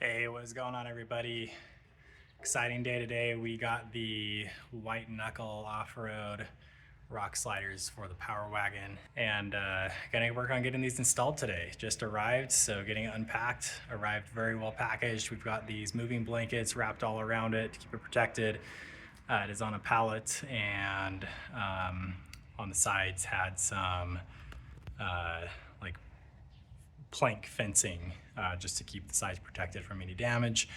Hey, what's going on, everybody? Exciting day today. We got the white knuckle off-road rock sliders for the Power Wagon, and gonna work on getting these installed today. Just arrived, so getting it unpacked. Arrived very well packaged. We've got these moving blankets wrapped all around it to keep it protected. It is on a pallet, and on the sides had some like plank fencing just to keep the sides protected from any damage.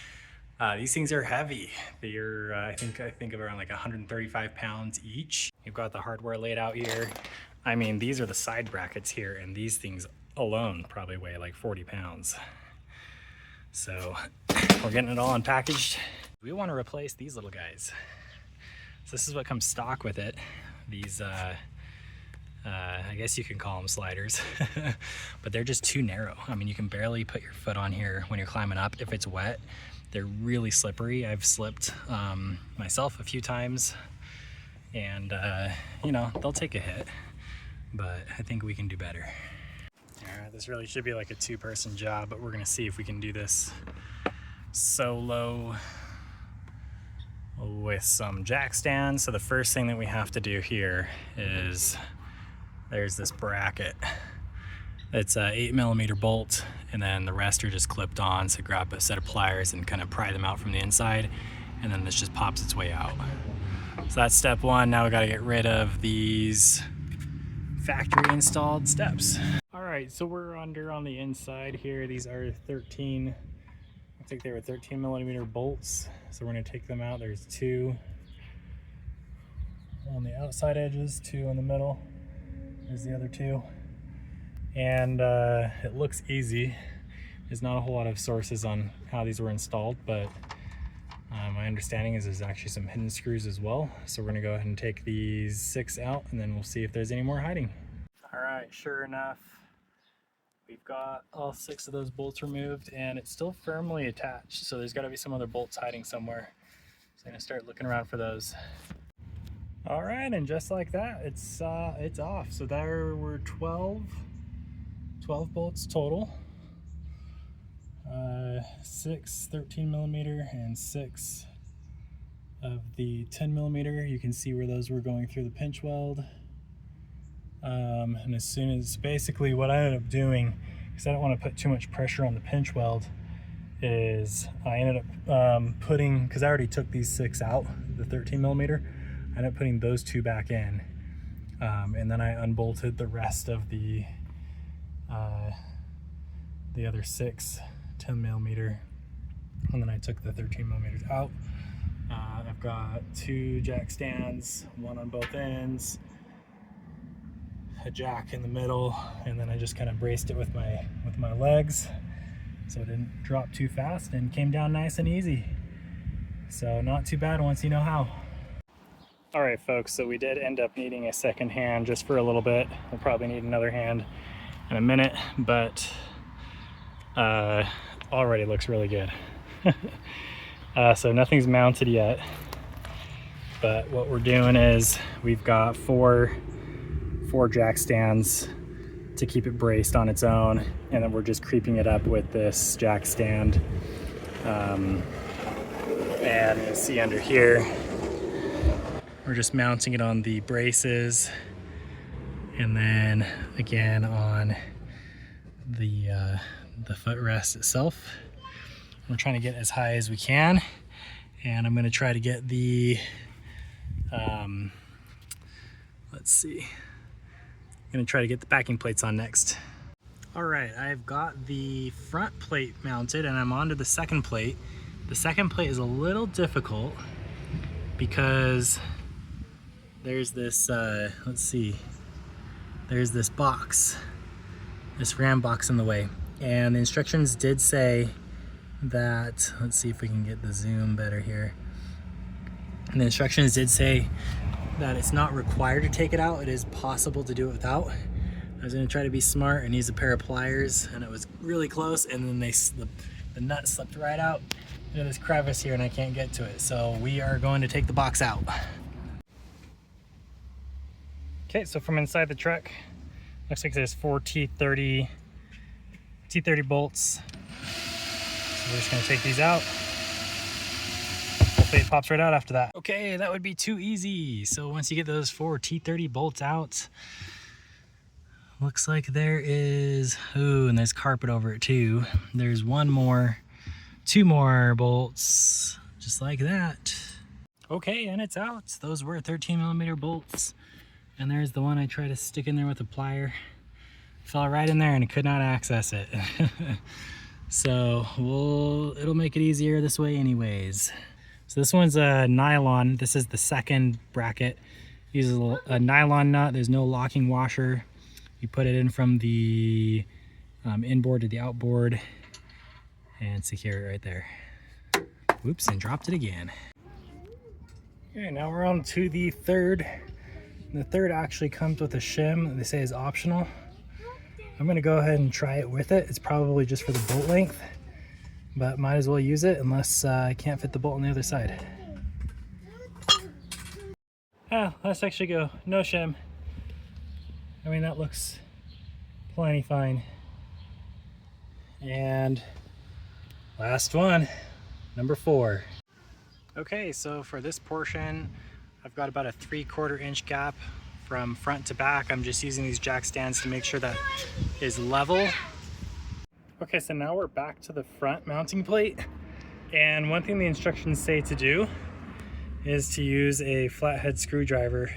These things are heavy. They're I think of around like 135 pounds each. You've got the hardware laid out here. I mean, these are the side brackets here, and these things alone probably weigh like 40 pounds. So we're getting it all unpackaged. We want to replace these little guys. So this is what comes stock with it. These I guess you can call them sliders, but they're just too narrow. I mean, you can barely put your foot on here when you're climbing up. If it's wet, they're really slippery. I've slipped myself a few times, and you know, they'll take a hit, but I think we can do better. All right, this really should be like a two-person job, but we're gonna see if we can do this solo with some jack stands. So the first thing that we have to do here is there's this bracket. It's a 8mm bolt, and then the rest are just clipped on. So grab a set of pliers and kind of pry them out from the inside, and then this just pops its way out. So that's step one. Now we got to get rid of these factory installed steps. All right, so we're under on the inside here. These are 13, I think they were 13mm bolts. So we're gonna take them out. There's two on the outside edges, two in the middle. There's the other two. And it looks easy. There's not a whole lot of sources on how these were installed, but my understanding is there's actually some hidden screws as well. So we're gonna go ahead and take these 6 out, and then we'll see if there's any more hiding. All right, sure enough, we've got all 6 of those bolts removed, and it's still firmly attached. So there's gotta be some other bolts hiding somewhere. So I'm gonna start looking around for those. All right, and just like that, it's off. So there were 12 bolts total. 6 13mm and 6 of the 10mm. You can see where those were going through the pinch weld. And as soon as, basically what I ended up doing, because I don't want to put too much pressure on the pinch weld, is I ended up putting, because I already took these 6 out, the 13mm, I ended up putting those 2 back in, and then I unbolted the rest of the other 6 10mm, and then I took the 13mm out. I've got 2 jack stands, one on both ends, a jack in the middle, and then I just kind of braced it with my legs so it didn't drop too fast and came down nice and easy. So not too bad once you know how. All right, folks, so we did end up needing a second hand just for a little bit. We'll probably need another hand in a minute, but already looks really good. So nothing's mounted yet, but what we're doing is we've got four jack stands to keep it braced on its own, and then we're just creeping it up with this jack stand. And you'll see under here, we're just mounting it on the braces, and then again on the footrest itself. We're trying to get as high as we can, and I'm going to try to get the let's see, I'm going to try to get the backing plates on next. All right, I've got the front plate mounted, and I'm onto the second plate. The second plate is a little difficult because there's this let's see, there's this box, this ram box in the way, and the instructions did say that, let's see if we can get the zoom better here, and the instructions did say that it's not required to take it out. It is possible to do it without. I was going to try to be smart and use a pair of pliers, and it was really close, and then the nut slipped right out into this crevice here, and I can't get to it. So we are going to take the box out. Okay, so from inside the truck, looks like there's 4 T30 bolts So we're just gonna take these out. Hopefully it pops right out after that. Okay, that would be too easy. So once you get those 4 T30 bolts out, looks like there is, ooh, and there's carpet over it too. There's 2 more bolts, just like that. Okay, and it's out. Those were 13mm bolts. And there's the one I tried to stick in there with a plier. Fell right in there and could not access it. So it'll make it easier this way anyways. So this one's a nylon. This is the second bracket. Uses a nylon nut. There's no locking washer. You put it in from the inboard to the outboard and secure it right there. Whoops, and dropped it again. Okay, now we're on to the third. The third actually comes with a shim that they say is optional. I'm gonna go ahead and try it with it. It's probably just for the bolt length, but might as well use it unless I can't fit the bolt on the other side. Let's actually go no shim. I mean, that looks plenty fine. And last one, number 4. Okay, so for this portion, I've got about a 3/4 inch gap from front to back. I'm just using these jack stands to make sure that is level. Okay, so now we're back to the front mounting plate. And one thing the instructions say to do is to use a flathead screwdriver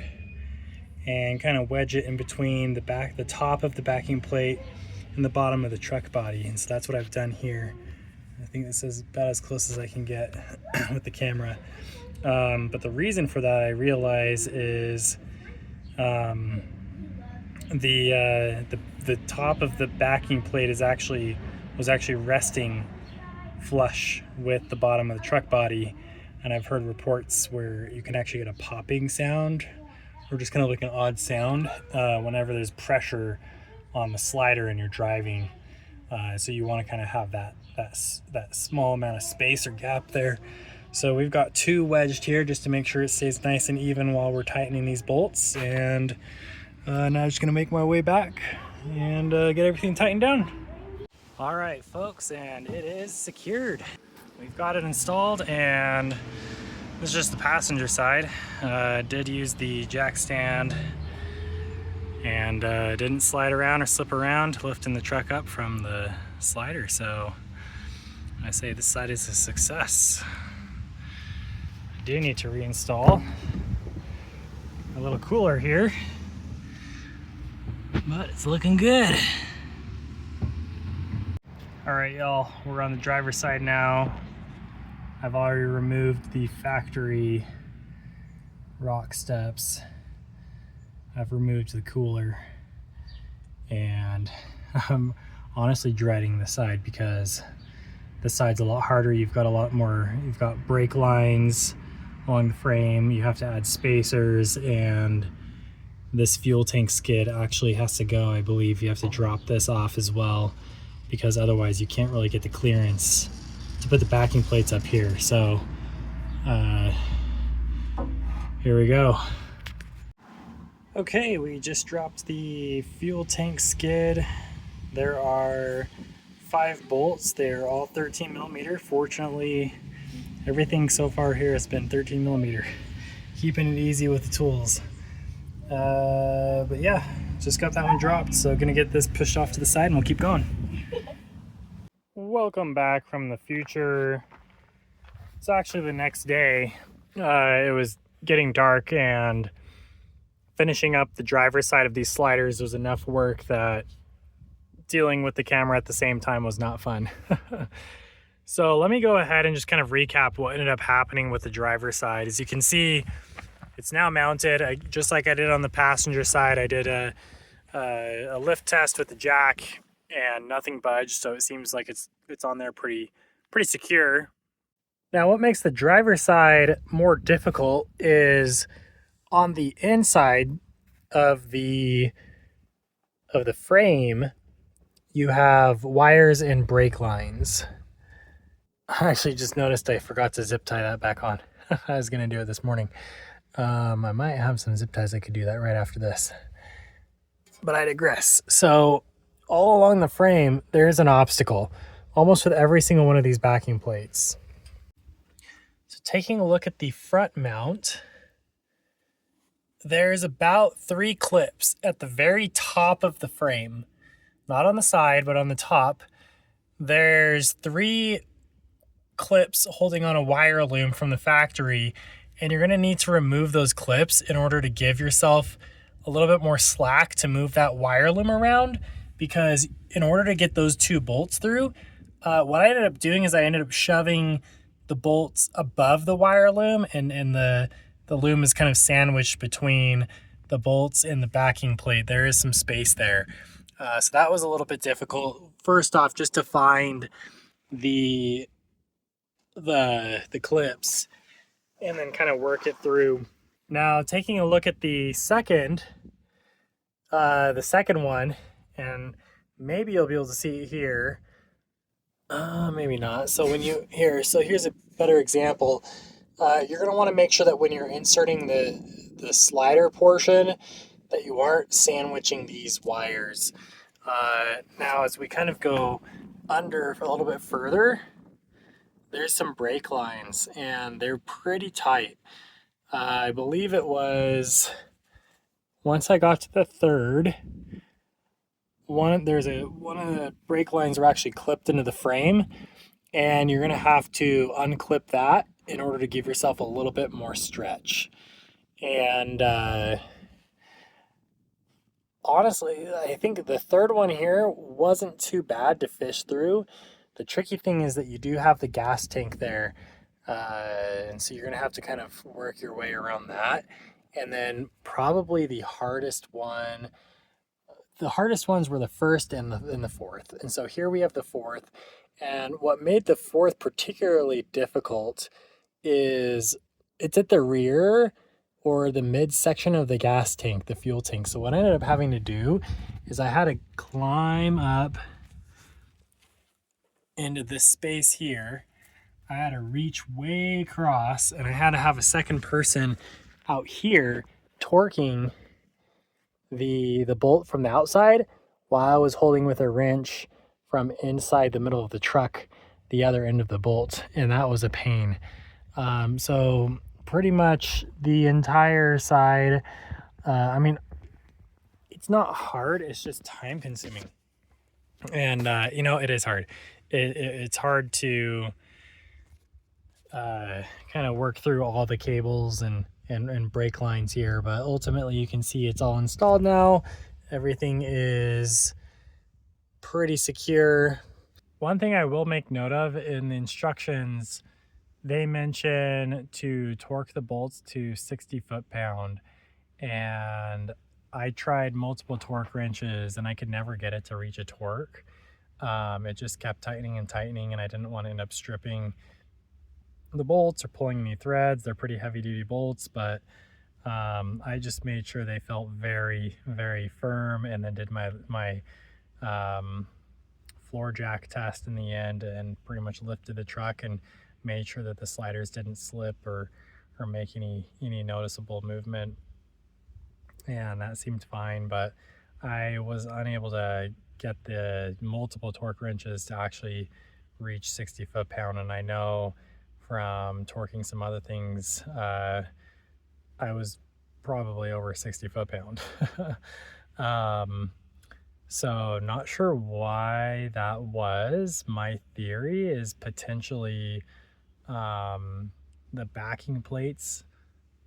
and kind of wedge it in between the top of the backing plate and the bottom of the truck body. And so that's what I've done here. I think this is about as close as I can get with the camera. But the reason for that, I realize, is the top of the backing plate was actually resting flush with the bottom of the truck body, and I've heard reports where you can actually get a popping sound or just kind of like an odd sound whenever there's pressure on the slider and you're driving. So you want to kind of have that small amount of space or gap there. So we've got 2 wedged here just to make sure it stays nice and even while we're tightening these bolts. And now I'm just gonna make my way back and get everything tightened down. All right, folks, and it is secured. We've got it installed, and this is just the passenger side. Did use the jack stand and didn't slide around or slip around lifting the truck up from the slider. So I say this side is a success. I do need to reinstall a little cooler here, but it's looking good. All right, y'all, we're on the driver's side now. I've already removed the factory rock steps. I've removed the cooler, and I'm honestly dreading this side because this side's a lot harder. You've got brake lines along the frame. You have to add spacers, and this fuel tank skid actually has to go. I believe you have to drop this off as well, because otherwise you can't really get the clearance to put the backing plates up here. So here we go. Okay, we just dropped the fuel tank skid. There are 5 bolts. They're all 13mm. Fortunately, everything so far here has been 13mm. Keeping it easy with the tools. But yeah, just got that one dropped. So gonna get this pushed off to the side and we'll keep going. Welcome back from the future. It's actually the next day. It was getting dark, and finishing up the driver's side of these sliders was enough work that dealing with the camera at the same time was not fun. So let me go ahead and just kind of recap what ended up happening with the driver's side. As you can see, it's now mounted. Just like I did on the passenger side, I did a lift test with the jack and nothing budged, so it seems like it's on there pretty secure. Now, what makes the driver's side more difficult is on the inside of the frame, you have wires and brake lines. I actually just noticed I forgot to zip tie that back on. I was gonna do it this morning. I might have some zip ties I could do that right after this, but I digress. So all along the frame, there is an obstacle. almost with every single one of these backing plates. So taking a look at the front mount, there's about 3 clips at the very top of the frame. Not on the side, but on the top. There's 3 clips holding on a wire loom from the factory, and you're gonna need to remove those clips in order to give yourself a little bit more slack to move that wire loom around, because in order to get those 2 bolts through, what I ended up doing is I ended up shoving the bolts above the wire loom, and the loom is kind of sandwiched between the bolts and the backing plate. There is some space there. So that was a little bit difficult. First off, just to find the clips and then kind of work it through. Now taking a look at the second one, and maybe you'll be able to see it here. Maybe not. So here's a better example. You're going to want to make sure that when you're inserting the slider portion, that you aren't sandwiching these wires. Now as we kind of go under a little bit further, there's some brake lines, and they're pretty tight. I believe it was, once I got to the third, one of the brake lines were actually clipped into the frame, and you're gonna have to unclip that in order to give yourself a little bit more stretch. And honestly, I think the third one here wasn't too bad to fish through. The tricky thing is that you do have the gas tank there, and so you're gonna have to kind of work your way around that. And then probably the hardest ones were the first and the fourth. And so here we have the fourth. And what made the fourth particularly difficult is it's at the rear or the midsection of the gas tank, the fuel tank. So what I ended up having to do is I had to climb up into this space here. I had to reach way across, and I had to have a second person out here torquing the bolt from the outside while I was holding with a wrench from inside the middle of the truck the other end of the bolt, and that was a pain. So pretty much the entire side, I mean, it's not hard, it's just time consuming. And it is hard. It's hard to kind of work through all the cables and brake lines here, but ultimately you can see it's all installed now. Everything is pretty secure. One thing I will make note of in the instructions, they mention to torque the bolts to 60 foot-pound, and I tried multiple torque wrenches and I could never get it to reach a torque. It just kept tightening and tightening, and I didn't want to end up stripping the bolts or pulling any threads. They're pretty heavy duty bolts, but I just made sure they felt very, very firm, and then did my floor jack test in the end, and pretty much lifted the truck and made sure that the sliders didn't slip or make any noticeable movement, and that seemed fine. But I was unable to get the multiple torque wrenches to actually reach 60 foot-pound, and I know from torquing some other things, I was probably over 60 foot-pound. So not sure why that was. My theory is potentially the backing plates,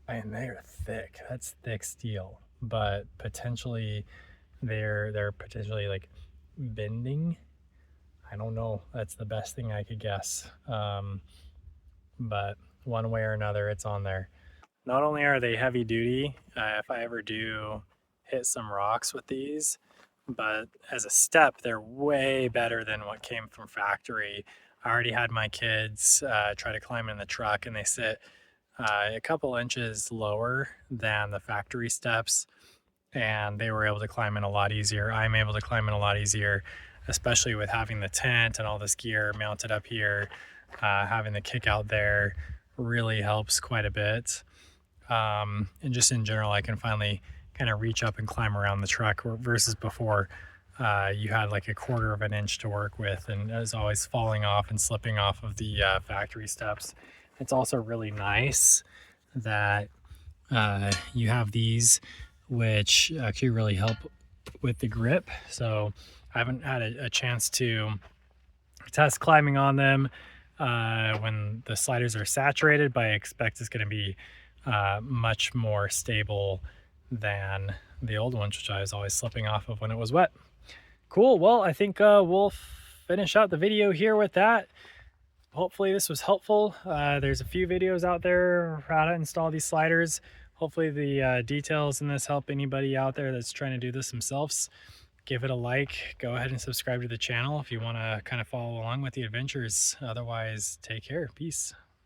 and they're thick. That's thick steel, but potentially they're potentially like bending. I don't know. That's the best thing I could guess. But one way or another, it's on there. Not only are they heavy duty, if I ever do hit some rocks with these, but as a step, they're way better than what came from factory. I already had my kids try to climb in the truck, and they sit a couple inches lower than the factory steps, and they were able to climb in a lot easier. I'm able to climb in a lot easier, especially with having the tent and all this gear mounted up here. Having the kick out there really helps quite a bit. And just in general, I can finally kind of reach up and climb around the truck versus before. you had like 1/4 of an inch to work with, and it was always falling off and slipping off of the factory steps. It's also really nice that you have these, which actually really help with the grip. So I haven't had a chance to test climbing on them when the sliders are saturated, but I expect it's going to be much more stable than the old ones, which I was always slipping off of when it was wet. Cool. Well, I think we'll finish out the video here with that. Hopefully this was helpful. There's a few videos out there how to install these sliders. Hopefully the details in this help anybody out there that's trying to do this themselves. Give it a like. Go ahead and subscribe to the channel if you want to kind of follow along with the adventures. Otherwise, take care. Peace.